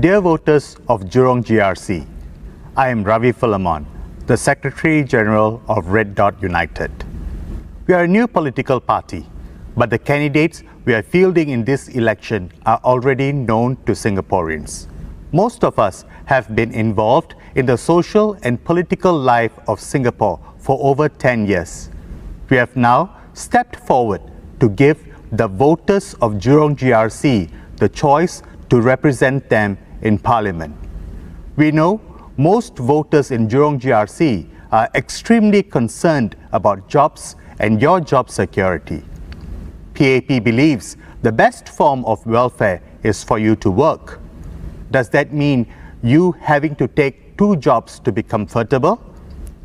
Dear voters of Jurong GRC, I am Ravi Philemon, the Secretary General of Red Dot United. We are a new political party, but the candidates we are fielding in this election are already known to Singaporeans. Most of us have been involved in the social and political life of Singapore for over 10 years. We have now stepped forward to give the voters of Jurong GRC the choice to represent them in Parliament. We know most voters in Jurong GRC are extremely concerned about jobs and your job security. PAP believes the best form of welfare is for you to work. Does that mean you having to take 2 jobs to be comfortable?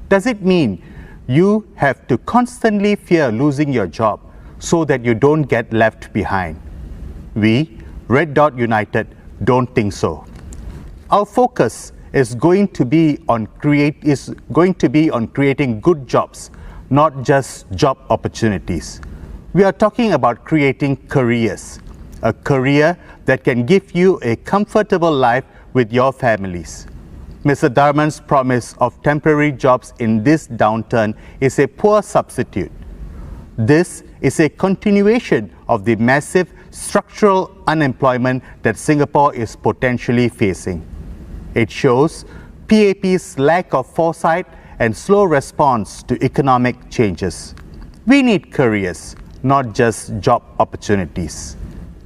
Does it mean you have to constantly fear losing your job so that you don't get left behind? We, Red Dot United, don't think so. Our focus is going to be on creating good jobs, not just job opportunities. We are talking about creating careers, a career that can give you a comfortable life with your families. Mr. Dharman's promise of temporary jobs in this downturn is a poor substitute. This is a continuation of the massive structural unemployment that Singapore is potentially facing. It shows PAP's lack of foresight and slow response to economic changes. We need careers, not just job opportunities.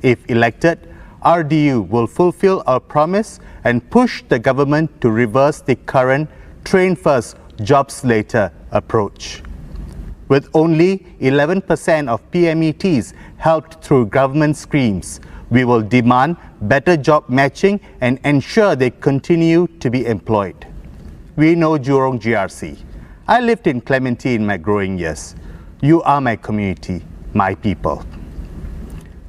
If elected, RDU will fulfill our promise and push the government to reverse the current train first, jobs later approach. With only 11% of PMETs helped through government schemes, we will demand better job matching and ensure they continue to be employed. We know Jurong GRC. I lived in Clementi in my growing years. You are my community, my people.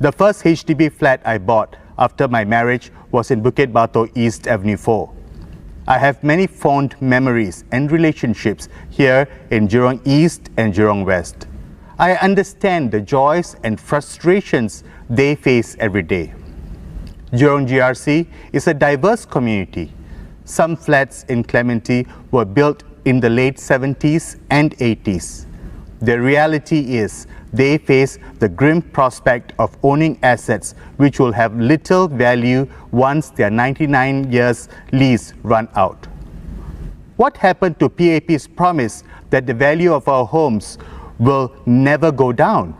The first HDB flat I bought after my marriage was in Bukit Batok East Avenue 4. I have many fond memories and relationships here in Jurong East and Jurong West. I understand the joys and frustrations they face every day. Jurong GRC is a diverse community. Some flats in Clementi were built in the late 70s and 80s. The reality is they face the grim prospect of owning assets which will have little value once their 99 years lease run out. What happened to PAP's promise that the value of our homes will never go down?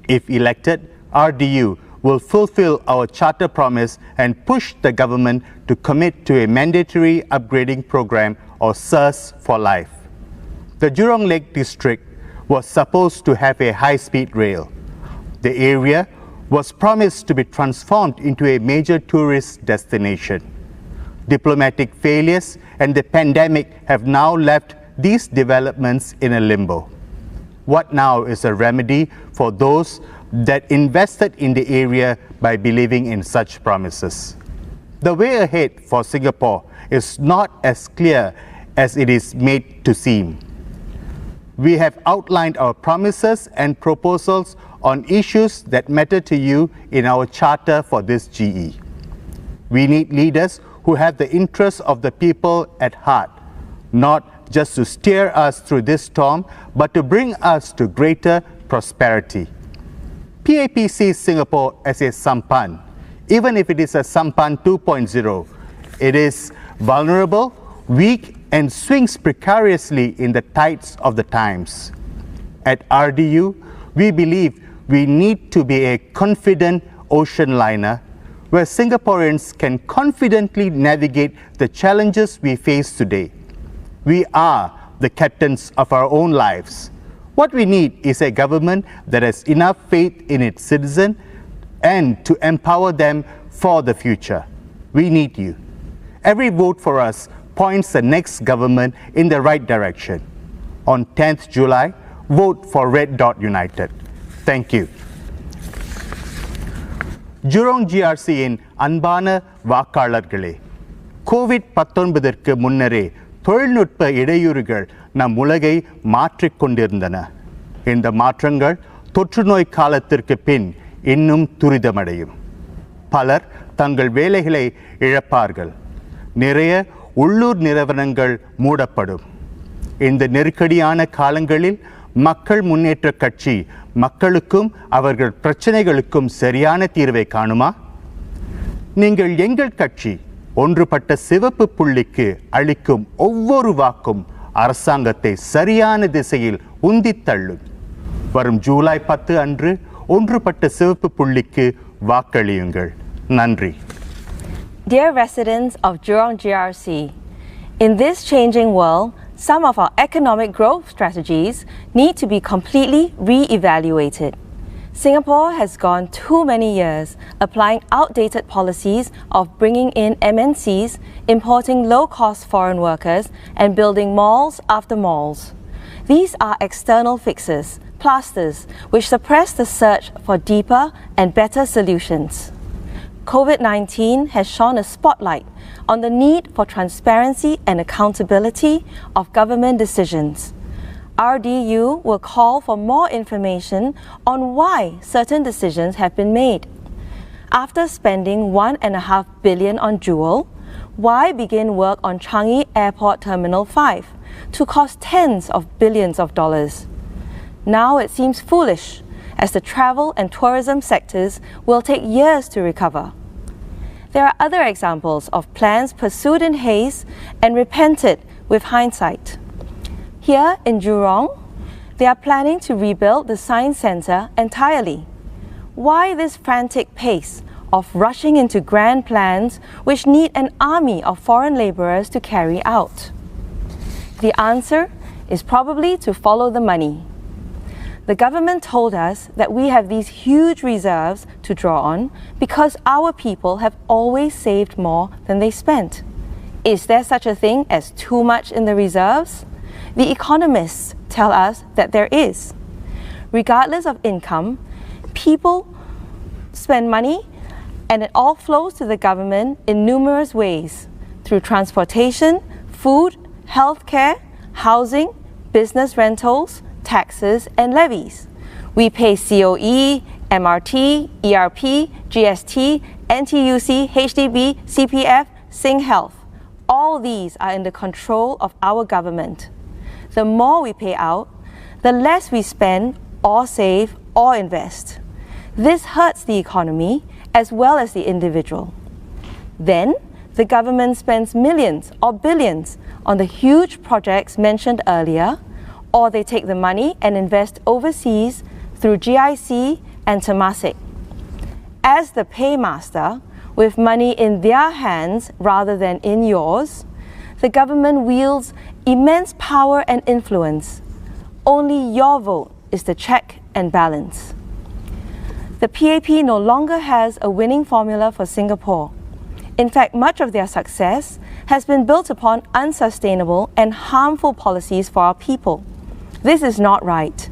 If elected, RDU will fulfill our charter promise and push the government to commit to a mandatory upgrading program or SIRS for life. The Jurong Lake District was supposed to have a high-speed rail. The area was promised to be transformed into a major tourist destination. Diplomatic failures and the pandemic have now left these developments in a limbo. What now is a remedy for those that invested in the area by believing in such promises? The way ahead for Singapore is not as clear as it is made to seem. We have outlined our promises and proposals on issues that matter to you in our charter for this GE. We need leaders who have the interests of the people at heart, not just to steer us through this storm, but to bring us to greater prosperity. PAP sees Singapore as a sampan. Even if it is a sampan 2.0, it is vulnerable, weak, and swings precariously in the tides of the times. At RDU, we believe we need to be a confident ocean liner where Singaporeans can confidently navigate the challenges we face today. We are the captains of our own lives. What we need is a government that has enough faith in its citizens and to empower them for the future. We need you. Every vote for us points the next government in the right direction. On 10th July, vote for Red Dot United. Thank you. Jurong GRC in அன்பான வாக்காளர்களே, COVID-19 முன்னரே தொழில்நுட்ப இடையூறுகள் நம் உலகை மாற்றிக் கொண்டிருந்தன. இந்த மாற்றங்கள் தொற்றுநோய் காலத்திற்கு பின் இன்னும் துரிதமடையும். பலர் தங்கள் வேலைகளை இழப்பார்கள். நிறைய உள்ளூர் நிறுவனங்கள் மூடப்படும். இந்த நெருக்கடியான காலங்களில் மக்கள் முன்னேற்ற கட்சி மக்களுக்கும் அவர்கள் பிரச்சனைகளுக்கும் சரியான தீர்வை காணுமா? நீங்கள் எங்கள் கட்சி ஒன்றுபட்ட சிவப்பு புள்ளிக்கு அளிக்கும் ஒவ்வொரு வாக்கும் அரசாங்கத்தை சரியான திசையில் உந்தித் தள்ளும். வரும் ஜூலை 10 அன்று ஒன்றுபட்ட சிவப்பு புள்ளிக்கு வாக்களியுங்கள். நன்றி. Dear residents of Jurong GRC, in this changing world, some of our economic growth strategies need to be completely re-evaluated. Singapore has gone too many years applying outdated policies of bringing in MNCs, importing low-cost foreign workers, and building malls after malls. These are external fixes, plasters, which suppress the search for deeper and better solutions. COVID-19 has shone a spotlight on the need for transparency and accountability of government decisions. RDU will call for more information on why certain decisions have been made. After spending $1.5 billion on Jewel, why begin work on Changi Airport Terminal 5 to cost tens of billions of dollars? Now it seems foolish, as the travel and tourism sectors will take years to recover. There are other examples of plans pursued in haste and repented with hindsight. Here in Jurong, they are planning to rebuild the Science Centre entirely. Why this frantic pace of rushing into grand plans which need an army of foreign labourers to carry out? The answer is probably to follow the money. The government told us that we have these huge reserves to draw on because our people have always saved more than they spent. Is there such a thing as too much in the reserves? The economists tell us that there is. Regardless of income, people spend money and it all flows to the government in numerous ways through transportation, food, healthcare, housing, business rentals, taxes and levies. We pay COE, MRT, ERP, GST, NTUC, HDB, CPF, SingHealth. All these are in the control of our government. The more we pay out, the less we spend or save or invest. This hurts the economy as well as the individual. Then, the government spends millions or billions on the huge projects mentioned earlier, or they take the money and invest overseas through GIC and Temasek. As the paymaster, with money in their hands rather than in yours, the government wields immense power and influence. Only your vote is the check and balance. The PAP no longer has a winning formula for Singapore. In fact, much of their success has been built upon unsustainable and harmful policies for our people. This is not right.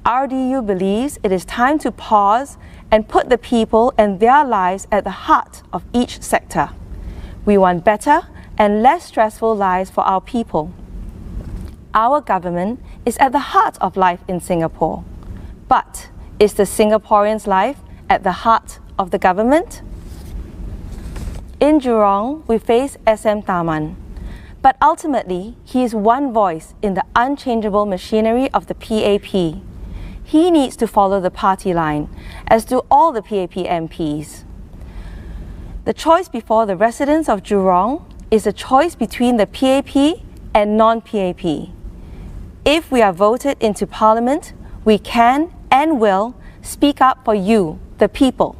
RDU believes it is time to pause and put the people and their lives at the heart of each sector. We want better and less stressful lives for our people. Our government is at the heart of life in Singapore. But is the Singaporeans' life at the heart of the government? In Jurong, we face SM Tharman. But ultimately, he is one voice in the unchangeable machinery of the PAP. He needs to follow the party line, as do all the PAP MPs. The choice before the residents of Jurong is a choice between the PAP and non-PAP. If we are voted into Parliament, we can and will speak up for you, the people.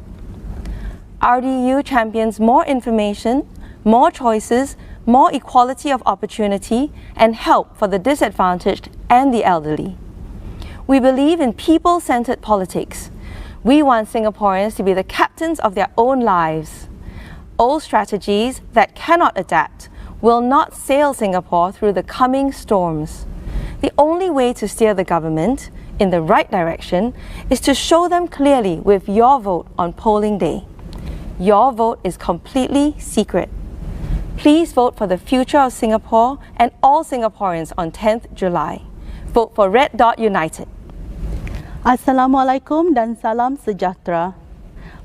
RDU champions more information, more choices, more equality of opportunity, and help for the disadvantaged and the elderly. We believe in people-centered politics. We want Singaporeans to be the captains of their own lives. Old strategies that cannot adapt will not sail Singapore through the coming storms. The only way to steer the government in the right direction is to show them clearly with your vote on polling day. Your vote is completely secret. Please vote for the future of Singapore and all Singaporeans on 10th July. Vote for Red Dot United. Assalamualaikum dan salam sejahtera.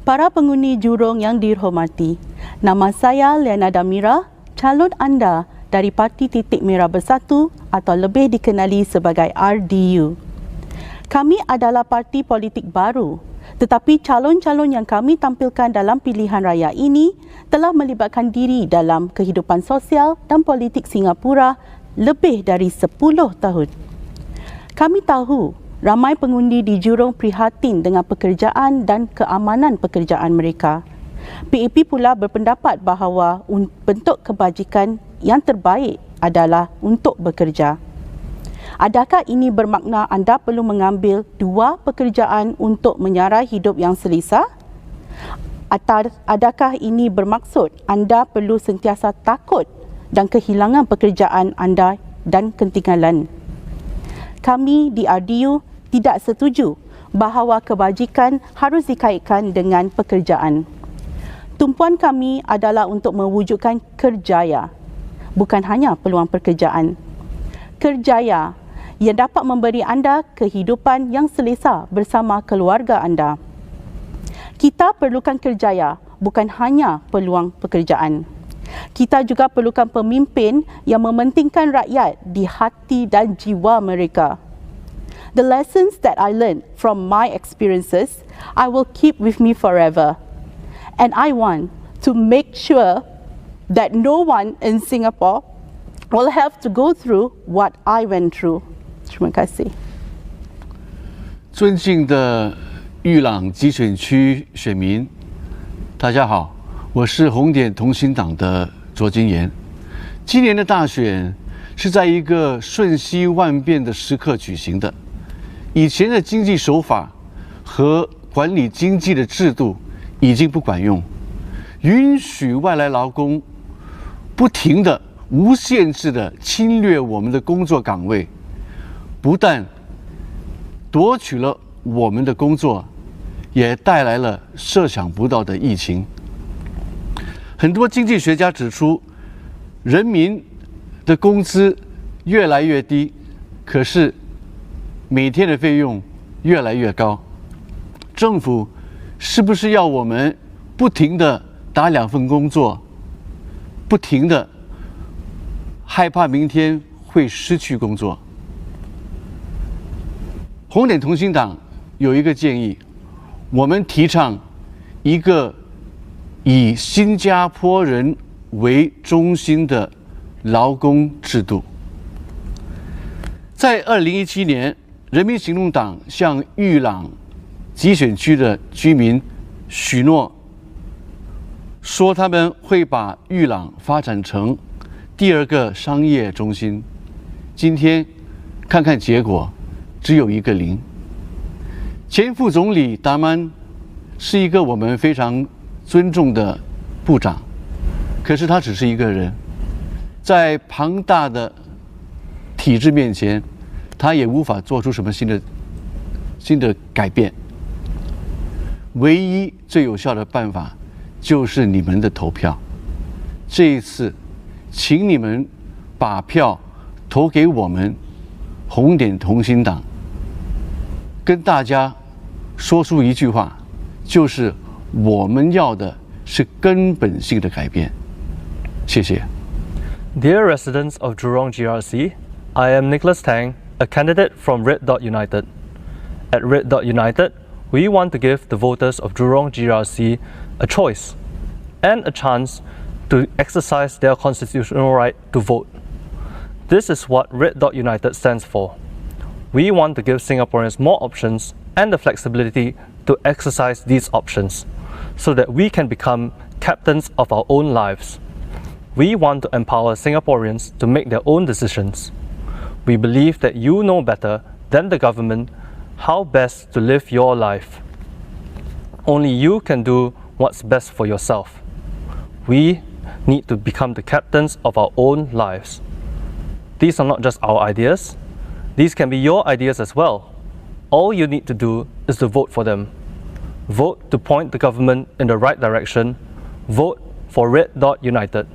Para pengundi Jurong yang dihormati, nama saya Liyana Dhamirah, calon anda dari Parti Titik Merah Bersatu atau lebih dikenali sebagai RDU. Kami adalah parti politik baru, tetapi calon-calon yang kami tampilkan dalam pilihan raya ini telah melibatkan diri dalam kehidupan sosial dan politik Singapura lebih dari 10 tahun. Kami tahu ramai pengundi di Jurong prihatin dengan pekerjaan dan keamanan pekerjaan mereka. PAP pula berpendapat bahawa bentuk kebajikan yang terbaik adalah untuk bekerja. Adakah ini bermakna anda perlu mengambil 2 pekerjaan untuk menyarai hidup yang selesa? Atau adakah ini bermaksud anda perlu sentiasa takut dan kehilangan pekerjaan anda dan ketinggalan? Kami di RDU tidak setuju bahawa kebajikan harus dikaitkan dengan pekerjaan. Tumpuan kami adalah untuk mewujudkan kerjaya, bukan hanya peluang pekerjaan. Kerjaya yang dapat memberi anda kehidupan yang selesa bersama keluarga anda. Kita perlukan kerjaya, bukan hanya peluang pekerjaan. Kita juga perlukan pemimpin yang mementingkan rakyat di hati dan jiwa mereka. The lessons that I learned from my experiences, I will keep with me forever. And I want to make sure that no one in Singapore will have to go through what I went through. Terima kasih. 尊敬的裕朗集选区选民，大家好，我是红点同心党的卓金言。今年的大选是在一个瞬息万变的时刻举行的。以前的经济手法和管理经济的制度已经不管用，允许外来劳工不停的、无限制的侵略我们的工作岗位，不但夺取了我们的工作，也带来了设想不到的疫情。很多经济学家指出，人民的工资越来越低，可是每天的费用越来越高。政府是不是要我们不停的打2份工作，不停的害怕明天会失去工作？红点同心党有一个建议，我们提倡一个以新加坡人为中心的劳工制度。在2017年，人民行动党向裕朗集选区的居民许诺，说他们会把裕朗发展成第2个商业中心。今天看看结果，只有1个0。前副总理达曼是一个我们非常尊重的部长，可是他只是一个人，在庞大的体制面前，他也无法做出什么新的改变。唯一最有效的办法就是你们的投票。这一次，请你们把票投给我们红点同心党，跟大家说出一句话，就是我们要的是根本性的改变。谢谢。Dear residents of Jurong GRC, I am Nicholas Tang, a candidate from Red Dot United. At Red Dot United, we want to give the voters of Jurong GRC a choice and a chance to exercise their constitutional right to vote. This is what Red Dot United stands for. We want to give Singaporeans more options and the flexibility to exercise these options so that we can become captains of our own lives. We want to empower Singaporeans to make their own decisions. We believe that you know better than the government how best to live your life. Only you can do what's best for yourself. We need to become the captains of our own lives. These are not just our ideas. These can be your ideas as well. All you need to do is to vote for them. Vote to point the government in the right direction. Vote for Red Dot United.